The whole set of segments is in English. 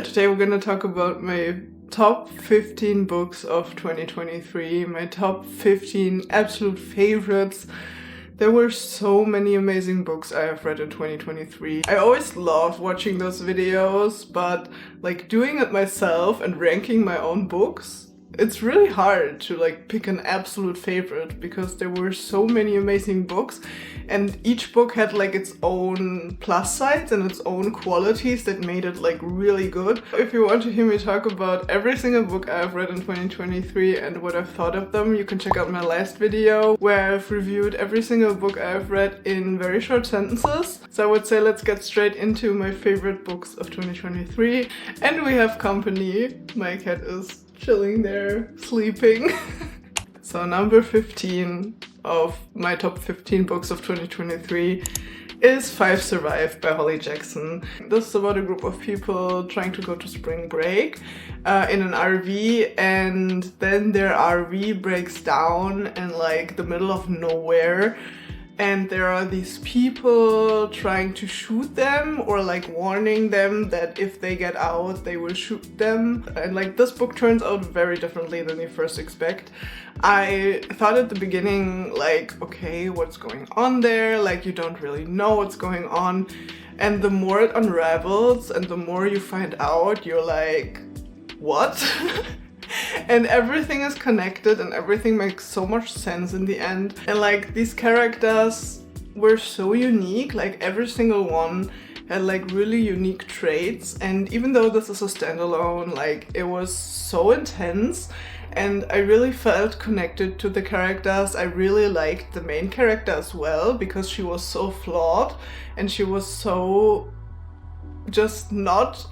Today we're gonna talk about my top 15 books of 2023, my top 15 absolute favorites. There were so many amazing books I have read in 2023. I always love watching those videos, but like doing it myself and ranking my own books, it's really hard to like pick an absolute favorite because there were so many amazing books and each book had like its own plus sides and its own qualities that made it like really good. If you want to hear me talk about every single book I've read in 2023 and what I've thought of them, you can check out my last video where I've reviewed every single book I've read in very short sentences. So I would say let's get straight into my favorite books of 2023. And we have company. My cat is chilling there, sleeping. So number 15 of my top 15 books of 2023 is 5 Survive by Holly Jackson. This is about a group of people trying to go to spring break in an RV, and then their RV breaks down in like the middle of nowhere. And there are these people trying to shoot them or like warning them that if they get out, they will shoot them. And like this book turns out very differently than you first expect. I thought at the beginning like, okay, what's going on there? Like you don't really know what's going on. And the more it unravels and the more you find out, you're like, what? And everything is connected and everything makes so much sense in the end. And like these characters were so unique, like every single one had like really unique traits. And even though this is a standalone, like it was so intense and I really felt connected to the characters. I really liked the main character as well because she was so flawed and she was so just not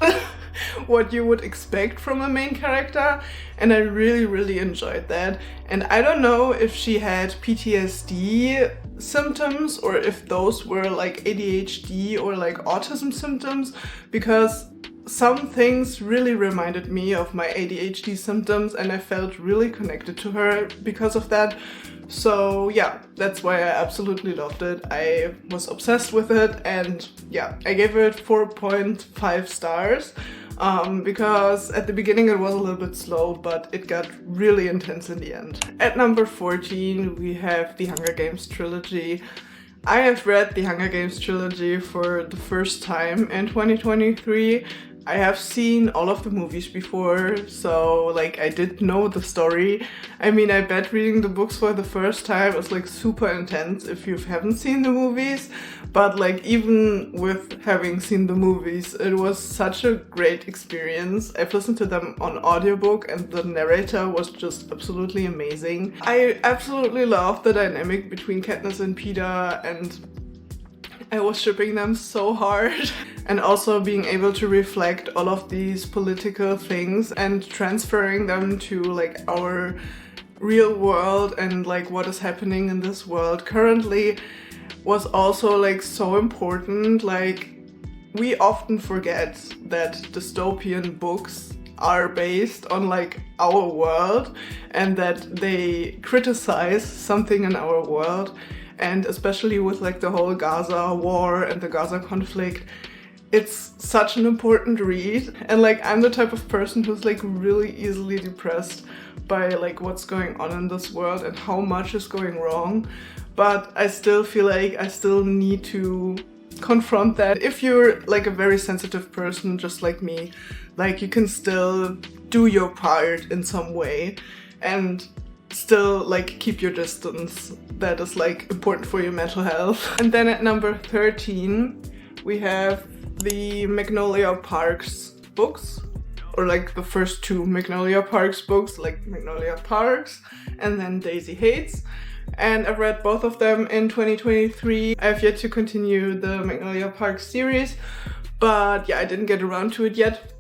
what you would expect from a main character, and I really enjoyed that. And I don't know if she had PTSD symptoms or if those were like ADHD or like autism symptoms, because some things really reminded me of my ADHD symptoms and I felt really connected to her because of that. So yeah, that's why I absolutely loved it. I was obsessed with it, and yeah, I gave it 4.5 stars because at the beginning it was a little bit slow, but it got really intense in the end. At number 14 we have the Hunger Games trilogy. I have read the Hunger Games trilogy for the first time in 2023. I have seen all of the movies before, so like I did know the story. I mean, I bet reading the books for the first time is like super intense if you haven't seen the movies, but like even with having seen the movies, it was such a great experience. I've listened to them on audiobook and the narrator was just absolutely amazing. I absolutely love the dynamic between Katniss and Peter, and I was shipping them so hard. And also being able to reflect all of these political things and transferring them to like our real world and like what is happening in this world currently was also like so important. Like we often forget that dystopian books are based on like our world and that they criticize something in our world. And especially with like the whole Gaza war and the Gaza conflict, it's such an important read. And like I'm the type of person who's like really easily depressed by like what's going on in this world and how much is going wrong. But I still feel like I still need to confront that. If you're like a very sensitive person just like me, like you can still do your part in some way and still like keep your distance. That is like important for your mental health. And then at number 13 we have the Magnolia Parks books, or like the first 2 Magnolia Parks books, like Magnolia Parks and then Daisy Hates. And I've read both of them in 2023. I have yet to continue the Magnolia Parks series, but yeah, I didn't get around to it yet.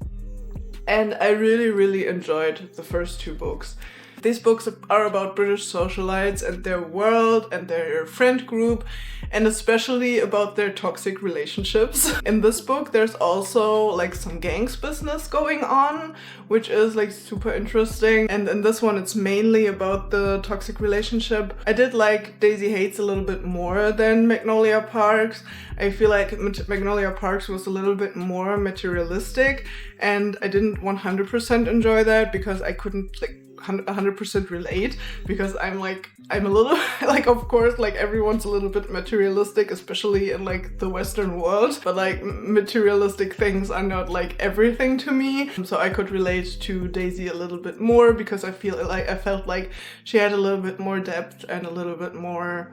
And I really enjoyed the first 2 books. These books are about British socialites and their world and their friend group, and especially about their toxic relationships. In this book, there's also like some gangs business going on, which is like super interesting. And in this one, it's mainly about the toxic relationship. I did like Daisy Hates a little bit more than Magnolia Parks. I feel like Magnolia Parks was a little bit more materialistic, and I didn't 100% enjoy that because I couldn't like 100% relate, because I'm a little like, of course, like everyone's a little bit materialistic, especially in like the Western world, but like materialistic things are not like everything to me. So I could relate to Daisy a little bit more because I felt like she had a little bit more depth and a little bit more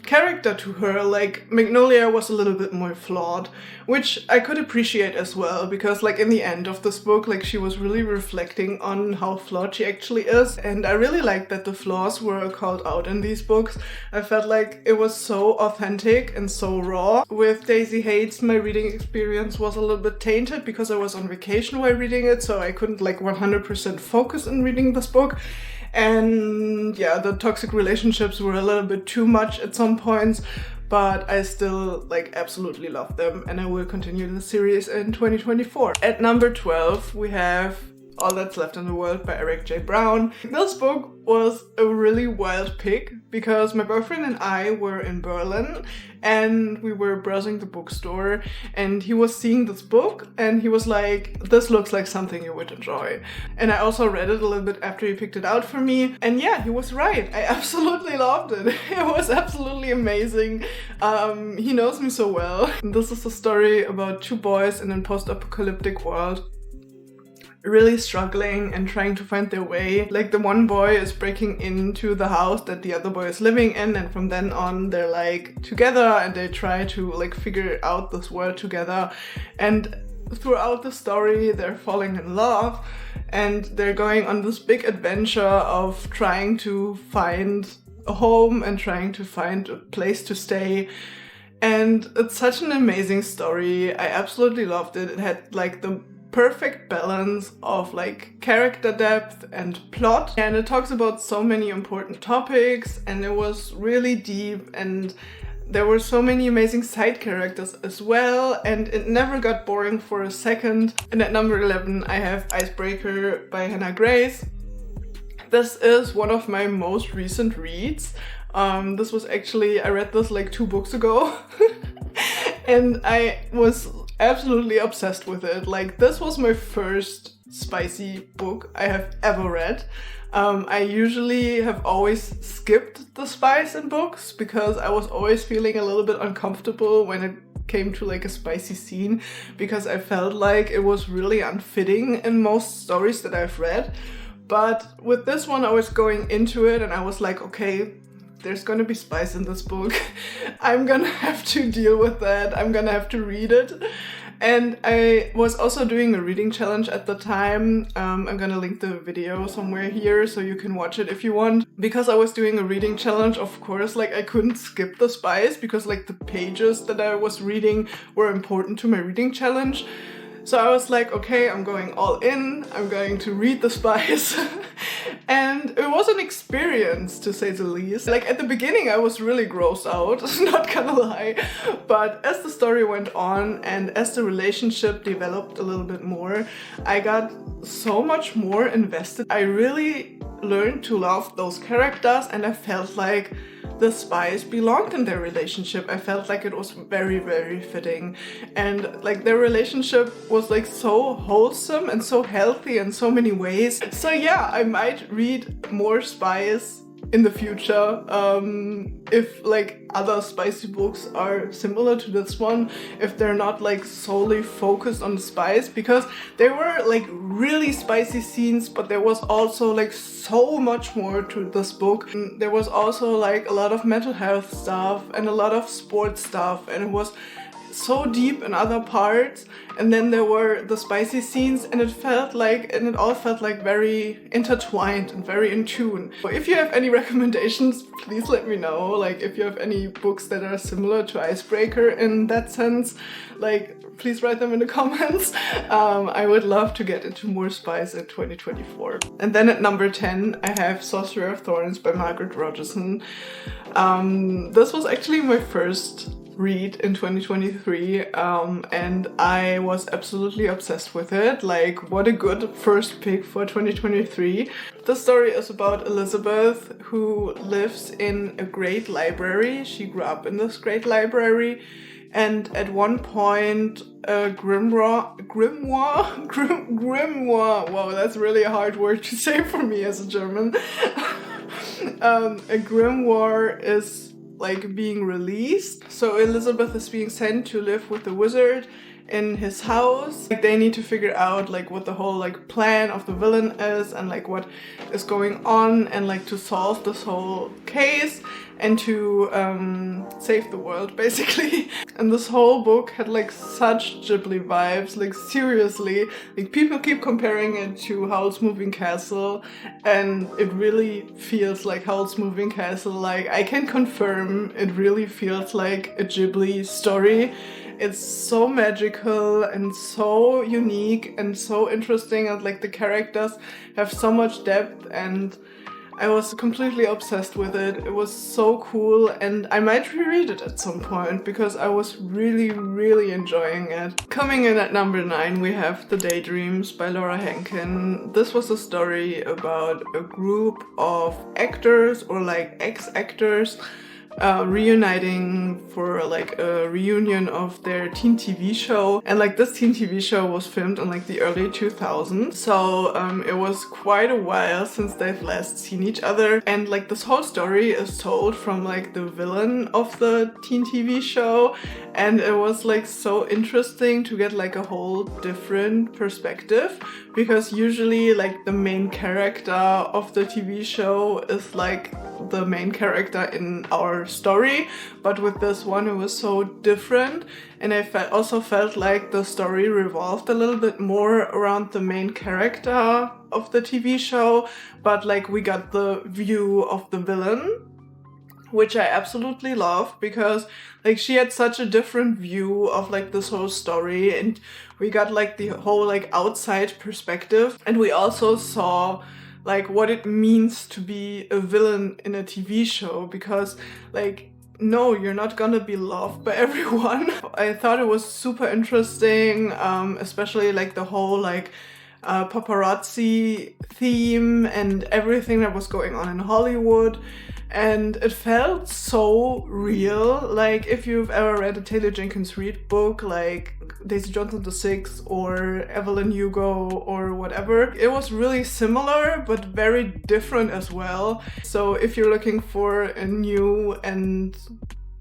character to her. Like Magnolia was a little bit more flawed, which I could appreciate as well, because like in the end of this book, like she was really reflecting on how flawed she actually is, and I really liked that the flaws were called out in these books. I felt like it was so authentic and so raw. With Daisy Hates, my reading experience was a little bit tainted because I was on vacation while reading it, so I couldn't like 100% focus in reading this book. And yeah, the toxic relationships were a little bit too much at some points, but I still like absolutely love them, and I will continue the series in 2024. At number 12, we have All That's Left in the World by Eric J. Brown. This book was a really wild pick because my boyfriend and I were in Berlin and we were browsing the bookstore, and he was seeing this book and he was like, this looks like something you would enjoy. And I also read it a little bit after he picked it out for me, and yeah, he was right. I absolutely loved it. It was absolutely amazing. He knows me so well. This is a story about two boys in a post-apocalyptic world really struggling and trying to find their way. Like the one boy is breaking into the house that the other boy is living in, and from then on they're like together and they try to like figure out this world together. And throughout the story they're falling in love and they're going on this big adventure of trying to find a home and trying to find a place to stay. And it's such an amazing story. I absolutely loved it. It had like the perfect balance of like character depth and plot, and it talks about so many important topics, and it was really deep, and there were so many amazing side characters as well, and it never got boring for a second. And at number 11 I have Icebreaker by Hannah Grace. This is one of my most recent reads. This was actually, I read this like 2 books ago and I was absolutely obsessed with it. Like, this was my first spicy book I have ever read. I usually have always skipped the spice in books because I was always feeling a little bit uncomfortable when it came to like a spicy scene, because I felt like it was really unfitting in most stories that I've read. But with this one I was going into it and I was like, okay, there's gonna be spice in this book. I'm gonna have to deal with that. I'm gonna have to read it. And I was also doing a reading challenge at the time. I'm gonna link the video somewhere here so you can watch it if you want. Because I was doing a reading challenge, of course, like I couldn't skip the spice because like the pages that I was reading were important to my reading challenge. So I was like, okay, I'm going all in, I'm going to read the spice. And it was an experience, to say the least. Like at the beginning I was really grossed out, not gonna lie. But as the story went on and as the relationship developed a little bit more, I got so much more invested. I really learned to love those characters, and I felt like the spice belonged in their relationship. I felt like it was very, very fitting, and like their relationship was like so wholesome and so healthy in so many ways. So yeah, I might read more spice in the future if like other spicy books are similar to this one, if they're not like solely focused on the spice, because there were like really spicy scenes, but there was also like so much more to this book. There was also like a lot of mental health stuff and a lot of sports stuff, and it was so deep in other parts, and then there were the spicy scenes, and it all felt like very intertwined and very in tune. So if you have any recommendations, please let me know. Like if you have any books that are similar to Icebreaker in that sense, like please write them in the comments. I would love to get into more spice in 2024. And then at number 10, I have Sorcerer of Thorns by Margaret Rogerson. This was actually my first read in 2023, and I was absolutely obsessed with it. Like, what a good first pick for 2023. The story is about Elizabeth, who lives in a great library. She grew up in this great library, and at one point a grimoire, wow, that's really a hard word to say for me as a German. A grimoire is like being released. So Elizabeth is being sent to live with the wizard in his house. Like, they need to figure out like what the whole like plan of the villain is, and like what is going on, and like to solve this whole case and to save the world basically. And this whole book had like such Ghibli vibes, like seriously. Like people keep comparing it to Howl's Moving Castle, and it really feels like Howl's Moving Castle. Like I can confirm it really feels like a Ghibli story. It's so magical and so unique and so interesting, and like the characters have so much depth, and I was completely obsessed with it. It was so cool, and I might reread it at some point because I was really enjoying it. Coming in at number 9, we have The Daydreams by Laura Henkin. This was a story about a group of actors, or like ex-actors, reuniting for like a reunion of their teen TV show. And like this teen TV show was filmed in like the early 2000s, so it was quite a while since they've last seen each other. And like this whole story is told from like the villain of the teen TV show, and it was like so interesting to get like a whole different perspective, because usually like the main character of the TV show is like the main character in our story, but with this one it was so different. And I also felt like the story revolved a little bit more around the main character of the TV show, but like we got the view of the villain, which I absolutely loved, because like she had such a different view of like this whole story, and we got like the whole like outside perspective, and we also saw like what it means to be a villain in a TV show, because like no, you're not gonna be loved by everyone. I thought it was super interesting, especially like the whole like paparazzi theme and everything that was going on in Hollywood. And it felt so real. Like if you've ever read a Taylor Jenkins Reid book, like Daisy Johnson the Sixth or Evelyn Hugo or whatever, it was really similar but very different as well. So if you're looking for a new and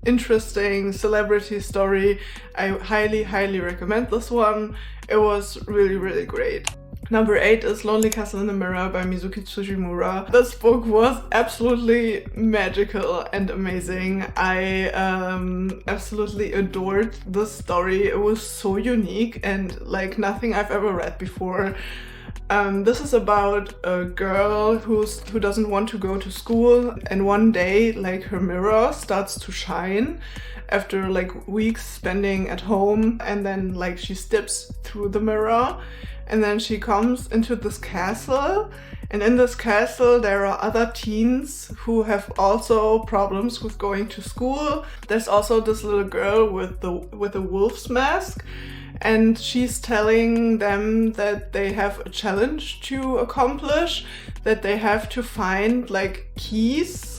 interesting celebrity story, I highly recommend this one. It was really great. Number 8 is Lonely Castle in the Mirror by Mizuki Tsujimura. This book was absolutely magical and amazing. I absolutely adored this story. It was so unique and like nothing I've ever read before. This is about a girl who doesn't want to go to school, and one day like her mirror starts to shine after like weeks spending at home, and then like she steps through the mirror, and then she comes into this castle, and in this castle there are other teens who have also problems with going to school. There's also this little girl with a wolf's mask, and she's telling them that they have a challenge to accomplish, that they have to find like keys.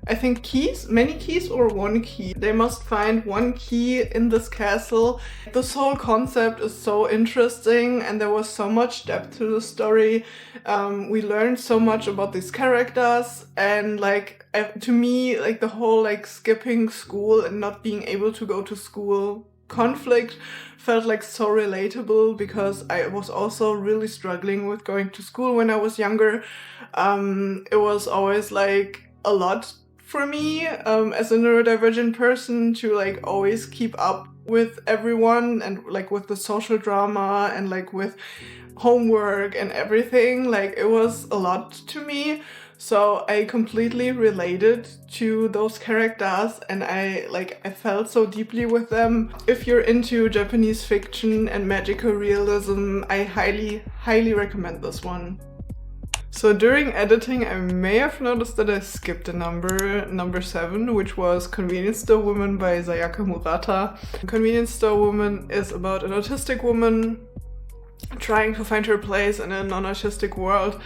I think keys? Many keys or one key? They must find one key in this castle. This whole concept is so interesting, and there was so much depth to the story. We learned so much about these characters, and like to me, like the whole like skipping school and not being able to go to school conflict felt like so relatable, because I was also really struggling with going to school when I was younger. It was always like a lot for me as a neurodivergent person to like always keep up with everyone, and like with the social drama and like with homework and everything. Like it was a lot to me. So I completely related to those characters, and I felt so deeply with them. If you're into Japanese fiction and magical realism, I highly recommend this one. So during editing, I may have noticed that I skipped a number 7, which was Convenience Store Woman by Sayaka Murata. Convenience Store Woman is about an autistic woman trying to find her place in a non-autistic world.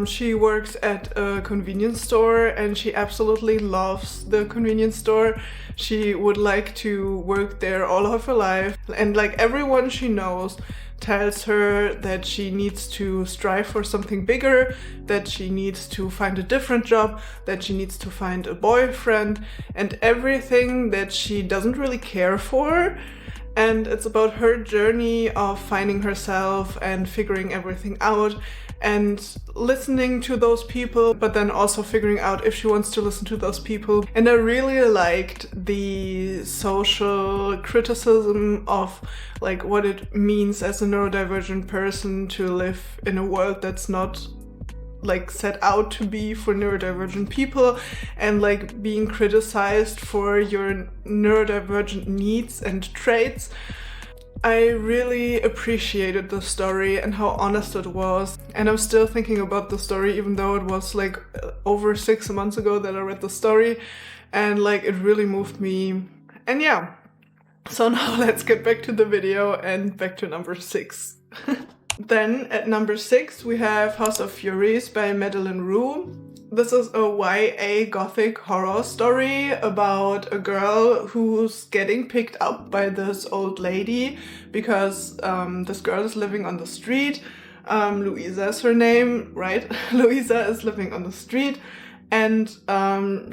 She works at a convenience store and she absolutely loves the convenience store. She would like to work there all of her life, and like everyone she knows tells her that she needs to strive for something bigger, that she needs to find a different job, that she needs to find a boyfriend, and everything that she doesn't really care for. And it's about her journey of finding herself and figuring everything out and listening to those people, but then also figuring out if she wants to listen to those people. And I really liked the social criticism of like what it means as a neurodivergent person to live in a world that's not like set out to be for neurodivergent people, and like being criticized for your neurodivergent needs and traits. I really appreciated the story and how honest it was, and I'm still thinking about the story even though it was like over 6 months ago that I read the story, and like it really moved me. And yeah, so now let's get back to the video and back to number 6. Then at number 6 we have House of Furies by Madeline Rue. This is a YA gothic horror story about a girl who's getting picked up by this old lady because this girl is living on the street. Louisa is her name, right? Louisa is living on the street, and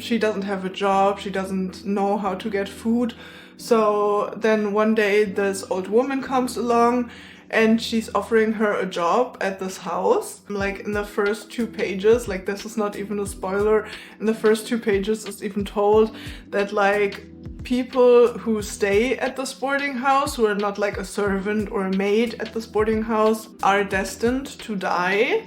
she doesn't have a job, she doesn't know how to get food. So then one day this old woman comes along and she's offering her a job at this house. Like in the first 2 pages, like this is not even a spoiler, in the first 2 pages it's even told that like people who stay at this boarding house, who are not like a servant or a maid at this boarding house, are destined to die.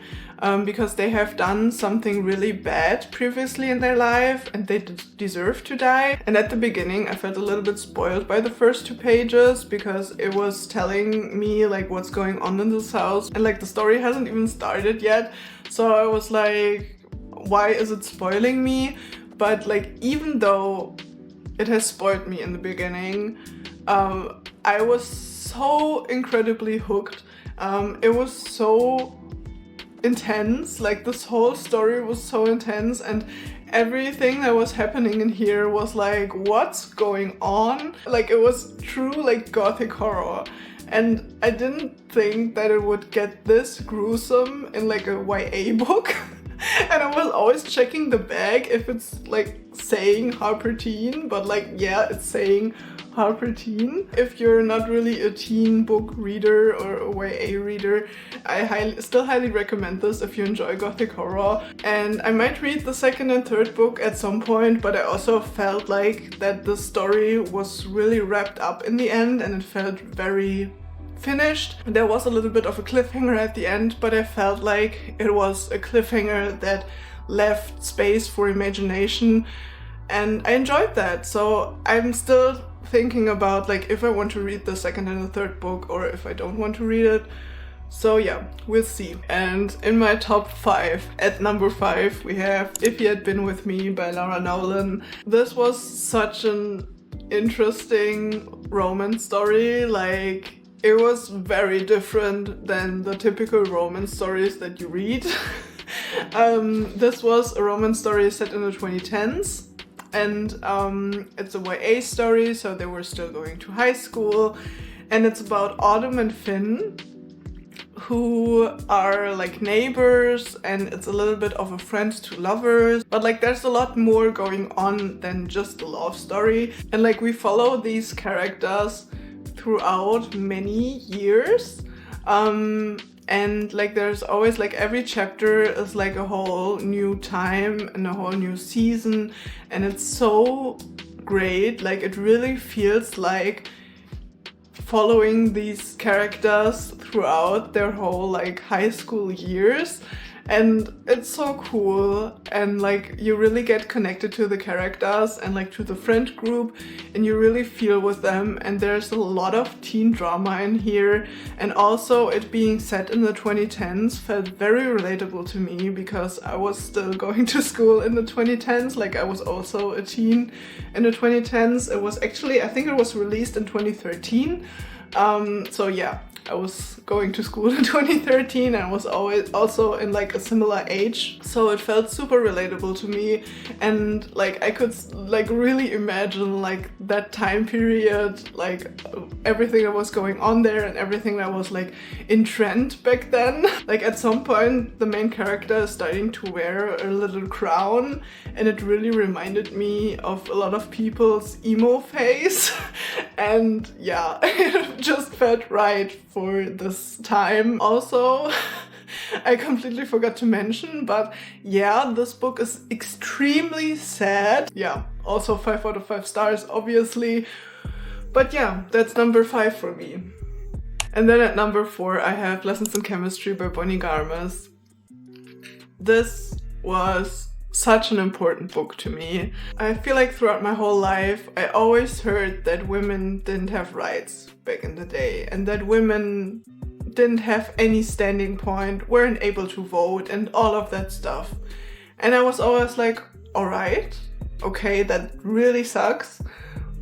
Because they have done something really bad previously in their life and they deserve to die. And at the beginning I felt a little bit spoiled by the first 2 pages because it was telling me like what's going on in this house, and like the story hasn't even started yet, so I was like, why is it spoiling me? But like even though it has spoiled me in the beginning, I was so incredibly hooked. It was so intense, like this whole story was so intense, and everything that was happening in here was like, what's going on? Like it was true like gothic horror, and I didn't think that it would get this gruesome in like a YA book. And I was always checking the bag if it's like saying Harper Teen, but like yeah, it's saying Harper Teen. If you're not really a teen book reader or a YA reader, I still highly recommend this if you enjoy gothic horror. And I might read the 2nd and 3rd book at some point, but I also felt like that the story was really wrapped up in the end and it felt very finished. There was a little bit of a cliffhanger at the end, but I felt like it was a cliffhanger that left space for imagination, and I enjoyed that. So I'm still thinking about like if I want to read the 2nd and the 3rd book or if I don't want to read it. So yeah, we'll see. And in my top 5, at number 5, we have If You Had Been With Me by Laura Nolan. This was such an interesting romance story. Like it was very different than the typical romance stories that you read. This was a romance story set in the 2010s. And it's a YA story, so they were still going to high school, and it's about Autumn and Finn, who are like neighbors, and it's a little bit of a friend to lovers, but like there's a lot more going on than just a love story. And like we follow these characters throughout many years, and like there's always like every chapter is like a whole new time and a whole new season, and it's so great. Like it really feels like following these characters throughout their whole like high school years. And it's so cool, and like you really get connected to the characters and like to the friend group, and you really feel with them. And there's a lot of teen drama in here, and also it being set in the 2010s felt very relatable to me because I was still going to school in the 2010s. Like I was also a teen in the 2010s. It was actually, I think it was released in 2013. So yeah, I was going to school in 2013 and I was always also in like a similar age, so it felt super relatable to me. And like I could like really imagine like that time period, like everything that was going on there and everything that was like in trend back then. Like at some point the main character is starting to wear a little crown, and it really reminded me of a lot of people's emo phase. And yeah, it just felt right for this time. Also, I completely forgot to mention, but yeah, this book is extremely sad. Yeah, also 5 out of 5 stars, obviously. But yeah, that's number 5 for me. And then at number 4, I have Lessons in Chemistry by Bonnie Garmus. This was such an important book to me. I feel like throughout my whole life, I always heard that women didn't have rights back in the day, and that women didn't have any standing point, weren't able to vote, and all of that stuff. And I was always like, alright, okay, that really sucks,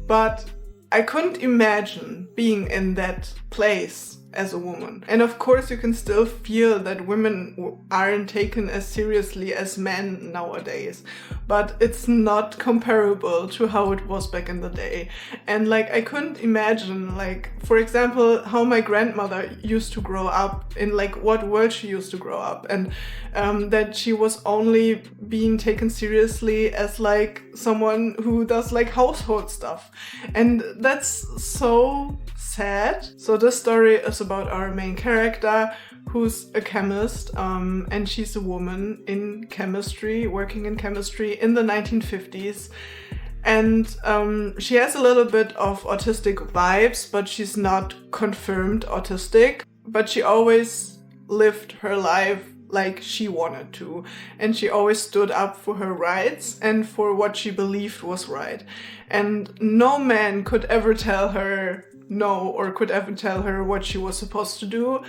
but I couldn't imagine being in that place as a woman. And of course you can still feel that women aren't taken as seriously as men nowadays, but it's not comparable to how it was back in the day. And like I couldn't imagine, like for example, how my grandmother used to grow up, in like what world she used to grow up, and that she was only being taken seriously as like someone who does like household stuff. And that's so sad. So this story is about our main character, who's a chemist, and she's a woman in chemistry, working in chemistry in the 1950s. And she has a little bit of autistic vibes, but she's not confirmed autistic. But she always lived her life like she wanted to, and she always stood up for her rights and for what she believed was right. And no man could ever tell her no, or could ever tell her what she was supposed to do.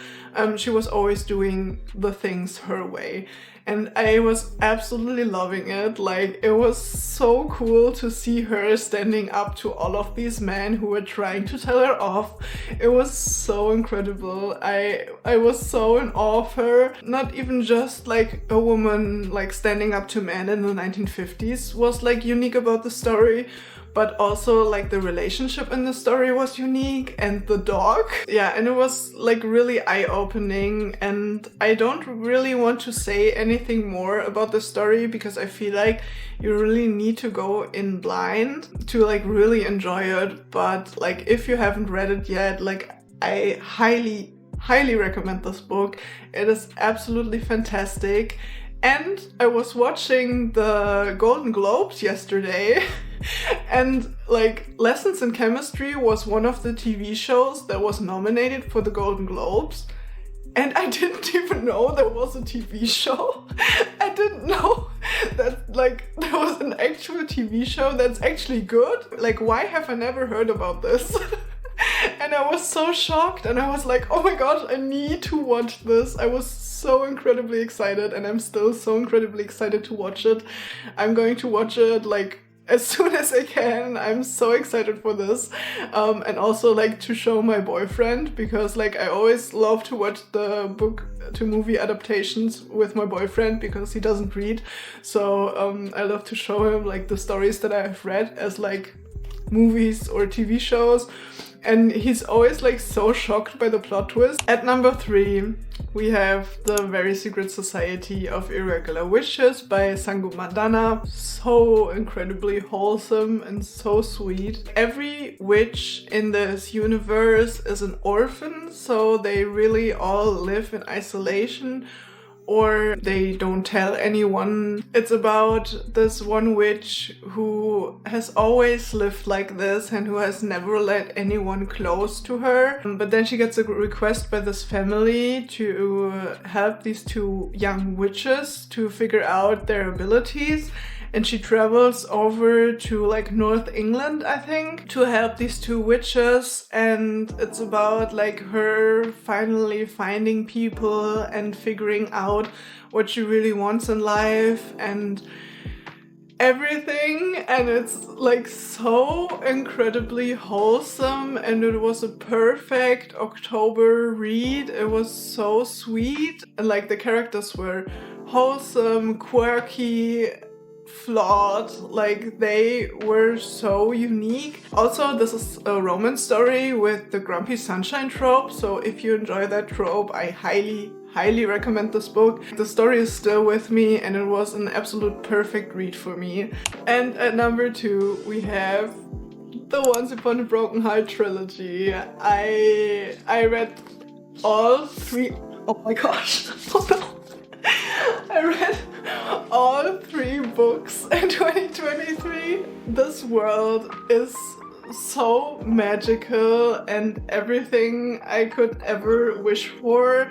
She was always doing the things her way. And I was absolutely loving it. Like, it was so cool to see her standing up to all of these men who were trying to tell her off. It was so incredible. I was so in awe of her. Not even just like a woman like standing up to men in the 1950s was like unique about the story, but also like the relationship in the story was unique, and the dog. Yeah, and it was like really eye-opening, and I don't really want to say anything more about the story because I feel like you really need to go in blind to like really enjoy it. But like if you haven't read it yet, like I highly recommend this book. It is absolutely fantastic. And I was watching the Golden Globes yesterday, and like Lessons in Chemistry was one of the TV shows that was nominated for the Golden Globes. And I didn't even know there was a TV show. I didn't know that like there was an actual TV show that's actually good. Like, why have I never heard about this? And I was so shocked, and I was like, oh my gosh, I need to watch this. I was so incredibly excited, and I'm still so incredibly excited to watch it. I'm going to watch it like as soon as I can. I'm so excited for this. And also like to show my boyfriend, because like I always love to watch the book to movie adaptations with my boyfriend because he doesn't read. So I love to show him like the stories that I've read as like movies or TV shows. And he's always like so shocked by the plot twist. At number 3, we have The Very Secret Society of Irregular Witches by Sangu Madana. So incredibly wholesome and so sweet. Every witch in this universe is an orphan, so they really all live in isolation. or they don't tell anyone. It's about this one witch who has always lived like this and who has never let anyone close to her. But then she gets a request by this family to help these two young witches to figure out their abilities. And she travels over to like North England, I think, to help these two witches. And it's about like her finally finding people and figuring out what she really wants in life and everything. And it's like so incredibly wholesome, and it was a perfect October read. It was so sweet, and like the characters were wholesome, quirky, flawed, like they were so unique. Also, this is a romance story with the grumpy sunshine trope, so if you enjoy that trope, I highly recommend this book. The story is still with me, and it was an absolute perfect read for me. And at number 2 we have the Once Upon a Broken Heart trilogy. I read all 3. Oh my gosh. Oh no. I read all 3 books in 2023. This world is so magical and everything I could ever wish for.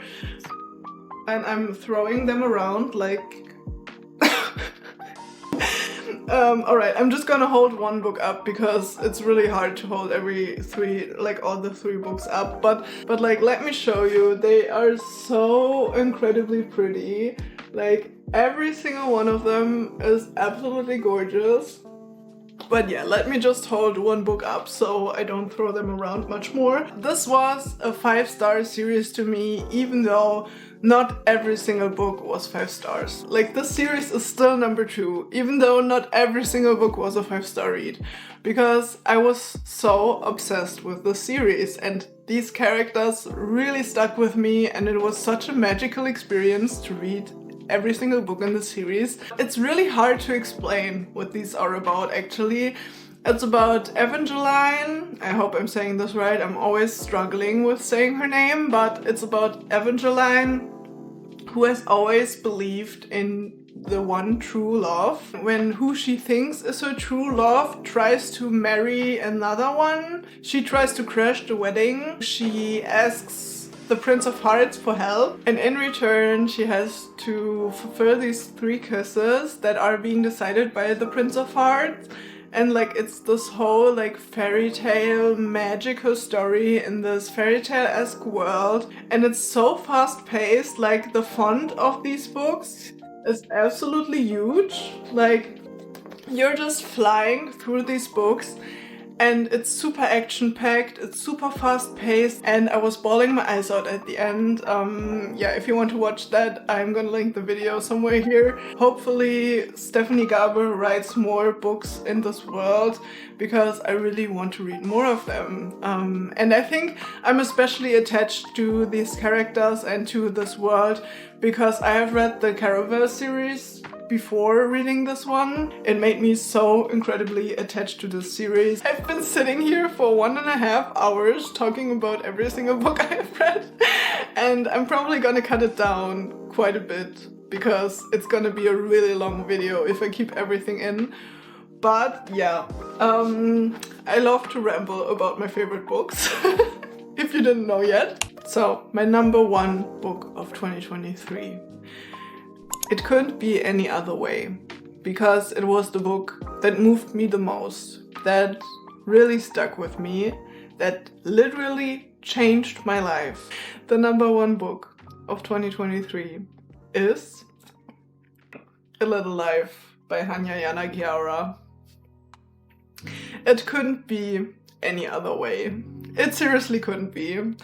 And I'm throwing them around like... Alright, I'm just gonna hold one book up because it's really hard to hold all the 3 books up. But like, let me show you. They are so incredibly pretty. Like, every single one of them is absolutely gorgeous. But yeah, let me just hold one book up so I don't throw them around much more. This was a 5-star series to me, even though not every single book was 5 stars. Like, this series is still number 2, even though not every single book was a 5-star read. Because I was so obsessed with the series, and these characters really stuck with me, and it was such a magical experience to read every single book in the series. It's really hard to explain what these are about, actually. It's about Evangeline. I hope I'm saying this right. I'm always struggling with saying her name, but it's about Evangeline, who has always believed in the one true love. When who she thinks is her true love tries to marry another one, she tries to crash the wedding. She asks the Prince of Hearts for help, and in return she has to fulfill these 3 kisses that are being decided by the Prince of Hearts. And like, it's this whole like fairy tale magical story in this fairy tale-esque world, and it's so fast paced. Like, the font of these books is absolutely huge. Like, you're just flying through these books, and it's super action-packed, it's super fast-paced, and I was bawling my eyes out at the end. Yeah, if you want to watch that, I'm gonna link the video somewhere here. Hopefully Stephanie Garber writes more books in this world, because I really want to read more of them. And I think I'm especially attached to these characters and to this world because I have read the Caravel series before reading this one. It made me so incredibly attached to this series. I've been sitting here for 1.5 hours talking about every single book I have read, and I'm probably gonna cut it down quite a bit because it's gonna be a really long video if I keep everything in. But yeah, I love to ramble about my favorite books, if you didn't know yet. So, my number 1 book of 2023. It couldn't be any other way, because it was the book that moved me the most, that really stuck with me, that literally changed my life. The number 1 book of 2023 is A Little Life by Hanya Yanagiara. It couldn't be any other way. It seriously couldn't be.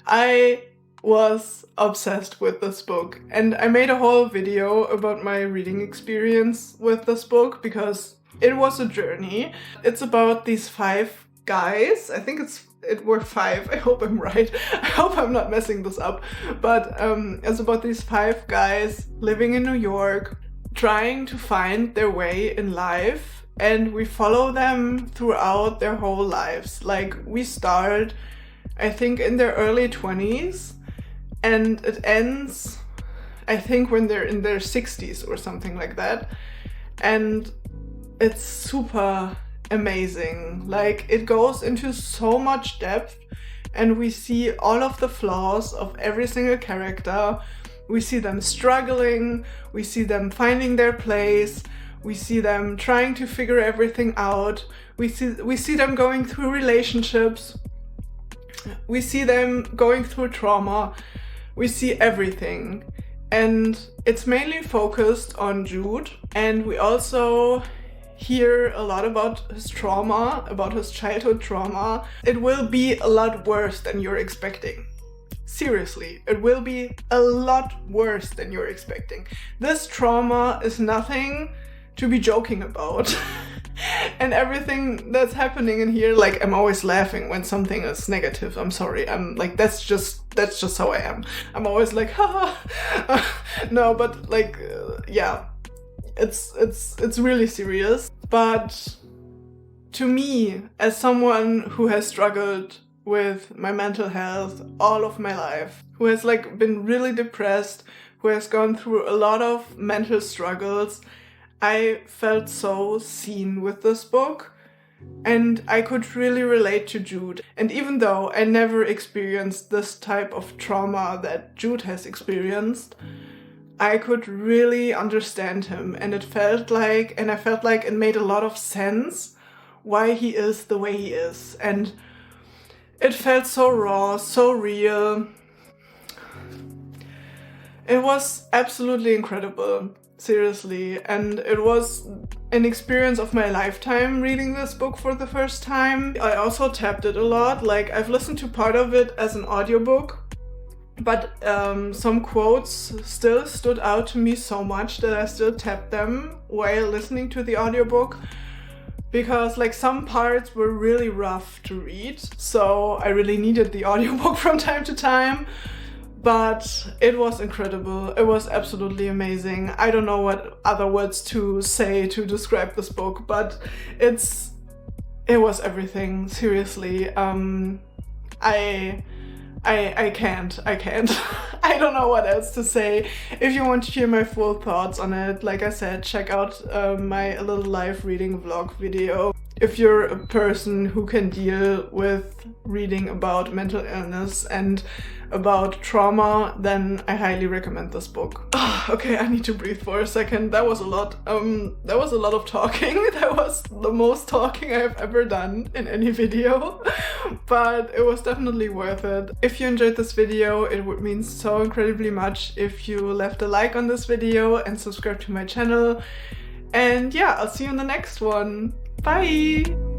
I was obsessed with this book, and I made a whole video about my reading experience with this book because it was a journey. It's about these 5 guys. I think it were 5. I hope I'm right. I hope I'm not messing this up. But it's about these 5 guys living in New York, trying to find their way in life, and we follow them throughout their whole lives. Like, we start, I think, in their early 20s, and it ends I think when they're in their 60s or something like that. And it's super amazing. Like, it goes into so much depth, and we see all of the flaws of every single character. We see them struggling, we see them finding their place, we see them trying to figure everything out, we see them going through relationships, we see them going through trauma, we see everything. And it's mainly focused on Jude, and we also hear a lot about his trauma, about his childhood trauma. It will be a lot worse than you're expecting. Seriously, it will be a lot worse than you're expecting. This trauma is nothing to be joking about. And everything that's happening in here, like, I'm always laughing when something is negative. I'm sorry. I'm like, that's just how I am. I'm always like, ha. No, but like, yeah, it's really serious. But to me, as someone who has struggled with my mental health all of my life, who has like been really depressed, who has gone through a lot of mental struggles, I felt so seen with this book, and I could really relate to Jude. And even though I never experienced this type of trauma that Jude has experienced, I could really understand him, and I felt like it made a lot of sense why he is the way he is. And it felt so raw, so real. It was absolutely incredible. Seriously, and it was an experience of my lifetime reading this book for the first time. I also tapped it a lot. Like, I've listened to part of it as an audiobook, but some quotes still stood out to me so much that I still tapped them while listening to the audiobook, because like some parts were really rough to read, so I really needed the audiobook from time to time. But it was incredible. It was absolutely amazing. I don't know what other words to say to describe this book, but it was everything. Seriously. I can't. I don't know what else to say. If you want to hear my full thoughts on it, like I said, check out my little live reading vlog video. If you're a person who can deal with reading about mental illness and about trauma, then I highly recommend this book. Okay, I need to breathe for a second. That was a lot. That was a lot of talking. That was the most talking I've ever done in any video, but it was definitely worth it. If you enjoyed this video, it would mean so incredibly much if you left a like on this video and subscribe to my channel. And yeah, I'll see you in the next one. Bye!